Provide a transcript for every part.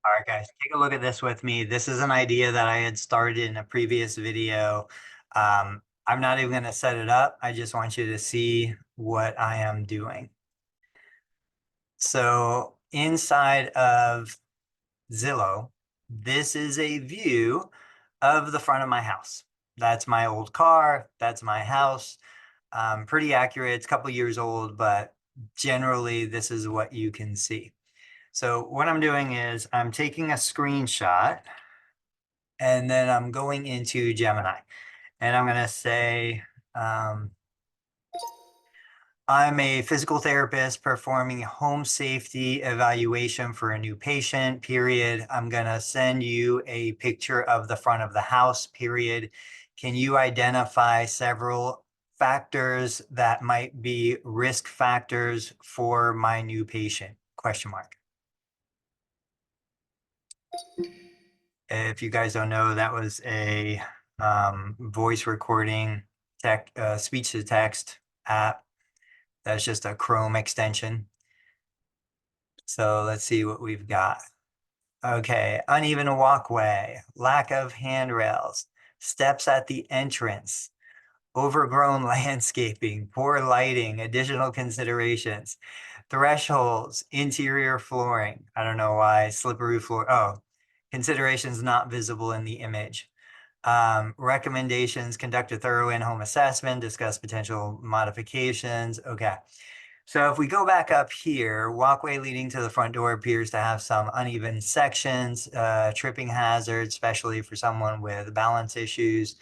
All right, guys, take a look at this with me. This is an idea that I had started in a previous video. I'm not even going to set it up. I just want you to see what I am doing. So inside of Zillow, this is a view of the front of my house. That's my old car. That's my house. Pretty accurate. It's a couple years old, but generally this is what you can see. So what I'm doing is I'm taking a screenshot and then I'm going into Gemini and I'm going to say, um, I'm a physical therapist performing home safety evaluation for a new patient, period. I'm going to send you a picture of the front of the house, period. Can you identify several factors that might be risk factors for my new patient? Question mark. If you guys don't know, that was a voice recording speech to text app. That's just a Chrome extension. So let's see what we've got. Okay, uneven walkway, lack of handrails, steps at the entrance, overgrown landscaping, poor lighting, additional considerations, thresholds, interior flooring. I don't know why, slippery floor. Oh, considerations not visible in the image. Recommendations, conduct a thorough in-home assessment, discuss potential modifications. Okay. So if we go back up here, walkway leading to the front door appears to have some uneven sections, tripping hazards, especially for someone with balance issues,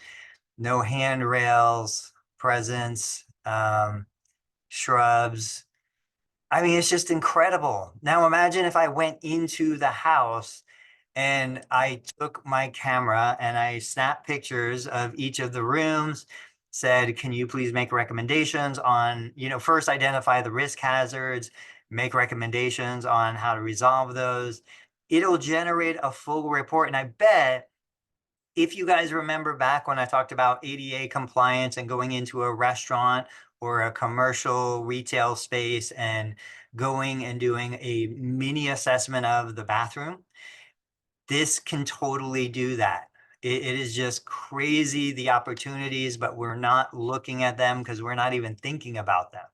no handrails, presence, shrubs. I mean, it's just incredible. Now imagine if I went into the house and I took my camera and I snapped pictures of each of the rooms, said, can you please make recommendations on, first identify the risk hazards, make recommendations on how to resolve those. It'll generate a full report. And I bet if you guys remember back when I talked about ADA compliance and going into a restaurant or a commercial retail space and going and doing a mini assessment of the bathroom, this can totally do that. It is just crazy, the opportunities, but we're not looking at them because we're not even thinking about them.